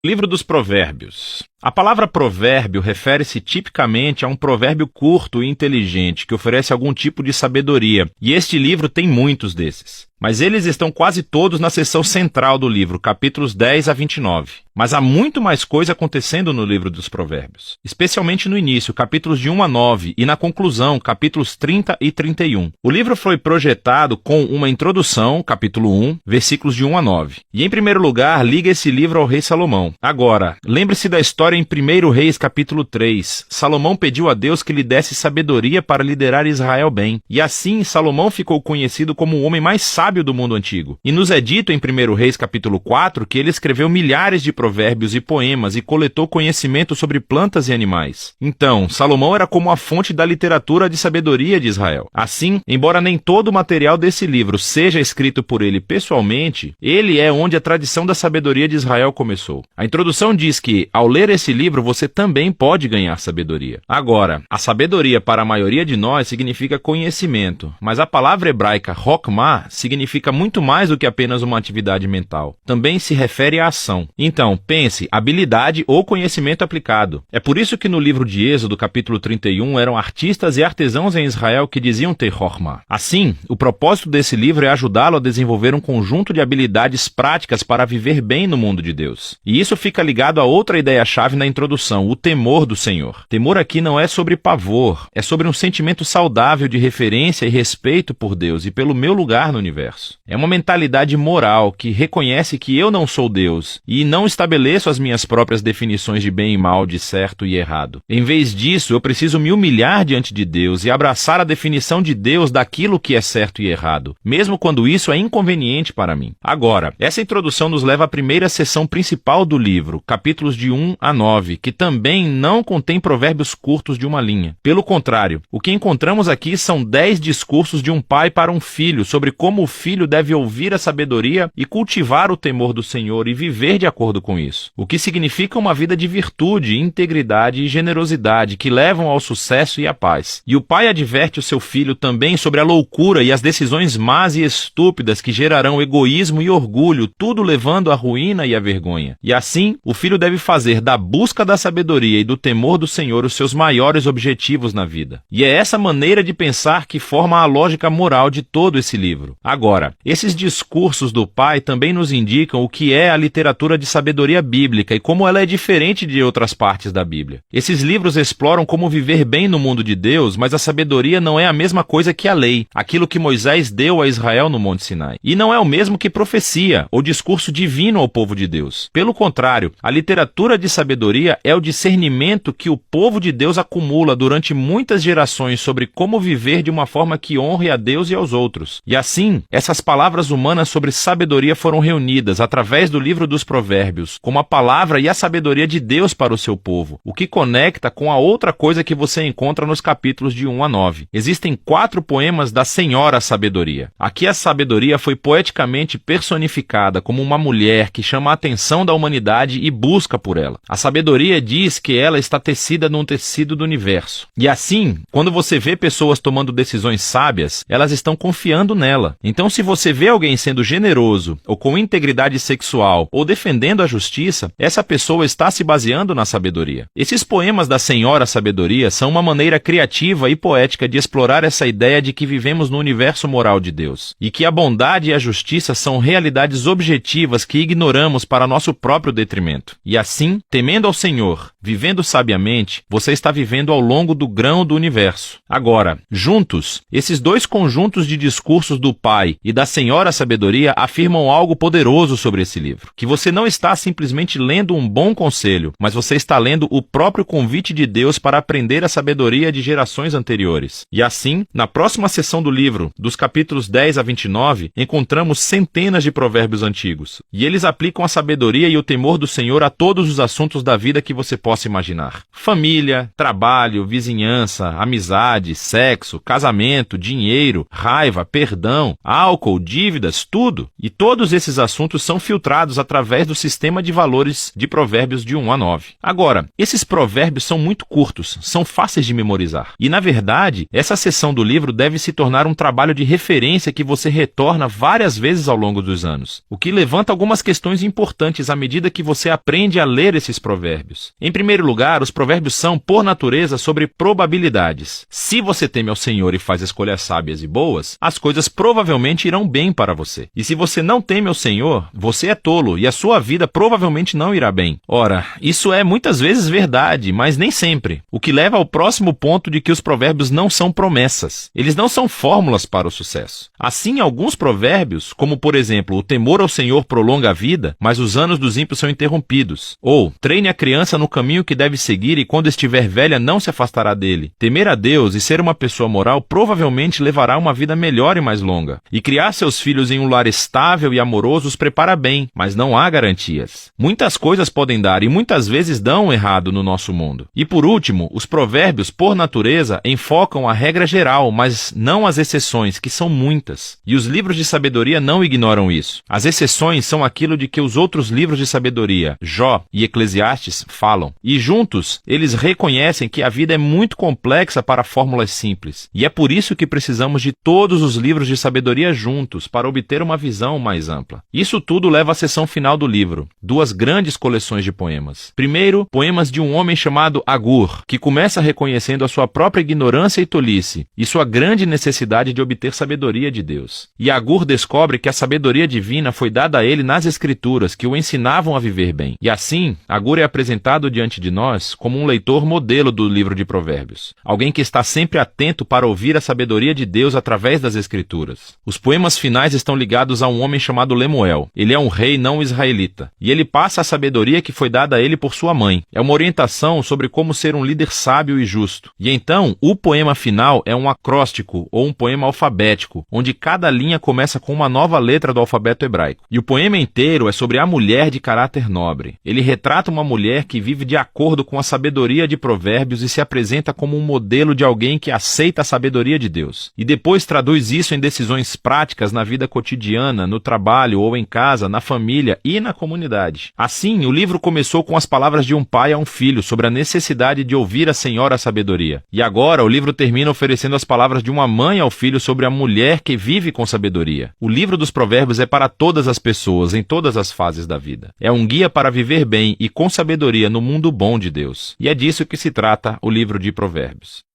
Livro dos Provérbios. A palavra provérbio refere-se tipicamente a um provérbio curto e inteligente que oferece algum tipo de sabedoria, e este livro tem muitos desses. Mas eles estão quase todos na seção central do livro, capítulos 10 a 29. Mas há muito mais coisa acontecendo no livro dos Provérbios, especialmente no início, capítulos de 1 a 9, e na conclusão, capítulos 30 e 31. O livro foi projetado com uma introdução, capítulo 1, versículos de 1 a 9. E em primeiro lugar, liga esse livro ao rei Salomão. Agora, lembre-se da história em 1 Reis, capítulo 3. Salomão pediu a Deus que lhe desse sabedoria para liderar Israel bem. E assim, Salomão ficou conhecido como o homem mais sábio do mundo antigo. E nos é dito em 1 Reis, capítulo 4, que ele escreveu milhares de provérbios e poemas e coletou conhecimento sobre plantas e animais. Então, Salomão era como a fonte da literatura de sabedoria de Israel. Assim, embora nem todo o material desse livro seja escrito por ele pessoalmente, ele é onde a tradição da sabedoria de Israel começou. A introdução diz que, ao ler esse livro, você também pode ganhar sabedoria. Agora, a sabedoria para a maioria de nós significa conhecimento, mas a palavra hebraica Hokmah significa muito mais do que apenas uma atividade mental. Também se refere à ação. Então, pense, habilidade ou conhecimento aplicado. É por isso que no livro de Êxodo, capítulo 31, eram artistas e artesãos em Israel que diziam ter Hokmah. Assim, o propósito desse livro é ajudá-lo a desenvolver um conjunto de habilidades práticas para viver bem no mundo de Deus. E isso fica ligado a outra ideia-chave na introdução, o temor do Senhor. Temor aqui não é sobre pavor, é sobre um sentimento saudável de referência e respeito por Deus e pelo meu lugar no universo. É uma mentalidade moral que reconhece que eu não sou Deus e não estabeleço as minhas próprias definições de bem e mal, de certo e errado. Em vez disso, eu preciso me humilhar diante de Deus e abraçar a definição de Deus daquilo que é certo e errado, mesmo quando isso é inconveniente para mim. Agora, essa introdução nos leva à primeira seção principal do livro, capítulos de 1 a 9, que também não contém provérbios curtos de uma linha. Pelo contrário, o que encontramos aqui são 10 discursos de um pai para um filho sobre como o filho deve ouvir a sabedoria e cultivar o temor do Senhor e viver de acordo com isso. O que significa uma vida de virtude, integridade e generosidade que levam ao sucesso e à paz. E o pai adverte o seu filho também sobre a loucura e as decisões más e estúpidas que gerarão egoísmo e orgulho, tudo levando à ruína e à vergonha. E assim, o filho deve fazer da busca da sabedoria e do temor do Senhor os seus maiores objetivos na vida. E é essa maneira de pensar que forma a lógica moral de todo esse livro. Agora, esses discursos do pai também nos indicam o que é a literatura de sabedoria bíblica e como ela é diferente de outras partes da Bíblia. Esses livros exploram como viver bem no mundo de Deus, mas a sabedoria não é a mesma coisa que a lei, aquilo que Moisés deu a Israel no Monte Sinai. E não é o mesmo que profecia ou discurso divino ao povo de Deus. Pelo contrário, a literatura de sabedoria é o discernimento que o povo de Deus acumula durante muitas gerações sobre como viver de uma forma que honre a Deus e aos outros. E assim, essas palavras humanas sobre sabedoria foram reunidas através do livro dos Provérbios, como a palavra e a sabedoria de Deus para o seu povo, o que conecta com a outra coisa que você encontra nos capítulos de 1 a 9. Existem 4 poemas da Senhora Sabedoria. Aqui a sabedoria foi poeticamente personificada como uma mulher que chama a atenção da humanidade e busca por ela. A sabedoria diz que ela está tecida num tecido do universo. E assim, quando você vê pessoas tomando decisões sábias, elas estão confiando nela. Então, se você vê alguém sendo generoso, ou com integridade sexual, ou defendendo a justiça, essa pessoa está se baseando na sabedoria. Esses poemas da Senhora Sabedoria são uma maneira criativa e poética de explorar essa ideia de que vivemos no universo moral de Deus, e que a bondade e a justiça são realidades objetivas que ignoramos para nosso próprio detrimento. E assim, temendo ao Senhor, vivendo sabiamente, você está vivendo ao longo do grão do universo. Agora, juntos, esses dois conjuntos de discursos do Pai e da Senhora Sabedoria afirmam algo poderoso sobre esse livro, que você não está simplesmente lendo um bom conselho, mas você está lendo o próprio convite de Deus para aprender a sabedoria de gerações anteriores. E assim, na próxima seção do livro, dos capítulos 10 a 29, encontramos centenas de provérbios antigos, e eles aplicam a sabedoria e o temor do Senhor a todos os assuntos da vida que você possa imaginar. Família, trabalho, vizinhança, amizade, sexo, casamento, dinheiro, raiva, perdão, álcool, dívidas, tudo. E todos esses assuntos são filtrados através do sistema de valores de Provérbios de 1 a 9. Agora, esses provérbios são muito curtos, são fáceis de memorizar. E, na verdade, essa seção do livro deve se tornar um trabalho de referência que você retorna várias vezes ao longo dos anos, o que levanta algumas questões importantes à medida que você aprende a ler esses provérbios. Em primeiro lugar, os provérbios são, por natureza, sobre probabilidades. Se você teme ao Senhor e faz escolhas sábias e boas, as coisas provavelmente irão bem para você. E se você não teme ao Senhor, você é tolo e a sua vida provavelmente não irá bem. Ora, isso é muitas vezes verdade, mas nem sempre. O que leva ao próximo ponto de que os provérbios não são promessas. Eles não são fórmulas para o sucesso. Assim, alguns provérbios, como por exemplo, o temor ao Senhor prolonga a vida, mas os anos dos ímpios são interrompidos. Ou, treine a criança no caminho que deve seguir e quando estiver velha não se afastará dele. Temer a Deus e ser uma pessoa moral provavelmente levará uma vida melhor e mais longa. E criar seus filhos em um lar estável e amoroso os prepara bem, mas não há garantias. Muitas coisas podem dar e muitas vezes dão errado no nosso mundo. E por último, os provérbios, por natureza, enfocam a regra geral, mas não as exceções, que são muitas. E os livros de sabedoria não ignoram isso. As exceções são aquilo de que os outros livros de sabedoria, Jó e Eclesiastes, falam. E juntos, eles reconhecem que a vida é muito complexa para fórmulas simples. E é por isso que precisamos de todos os livros de sabedoria juntos para obter uma visão mais ampla. Isso tudo leva à seção final do livro, duas grandes coleções de poemas. Primeiro, poemas de um homem chamado Agur, que começa reconhecendo a sua própria ignorância e tolice, e sua grande necessidade de obter sabedoria de Deus. E Agur descobre que a sabedoria divina foi dada a ele nas Escrituras, que o ensinavam a viver bem. E assim, Agur é apresentado diante de nós como um leitor modelo do livro de Provérbios. Alguém que está sempre atento para ouvir a sabedoria de Deus através das Escrituras. Os poemas finais estão ligados a um homem chamado Lemuel. Ele é um rei não israelita. E ele passa a sabedoria que foi dada a ele por sua mãe. É uma orientação sobre como ser um líder sábio e justo. E então, o poema final é um acróstico ou um poema alfabético, onde cada linha começa com uma nova letra do alfabeto hebraico. E o poema inteiro é sobre a mulher de caráter nobre. Ele retrata uma mulher que vive de acordo com a sabedoria de Provérbios e se apresenta como um modelo de alguém que aceita a sabedoria de Deus. E depois traduz isso em decisões práticas na vida cotidiana, no trabalho ou em casa, na família e na comunidade. Assim, o livro começou com as palavras de um pai a um filho sobre a necessidade de ouvir a Senhora sabedoria. E agora o livro termina oferecendo as palavras de uma mãe ao filho sobre a mulher que vive com sabedoria. O livro dos Provérbios é para todas as pessoas, em todas as fases da vida. É um guia para viver bem e com sabedoria no mundo bom de Deus. E é disso que se trata o livro de Provérbios.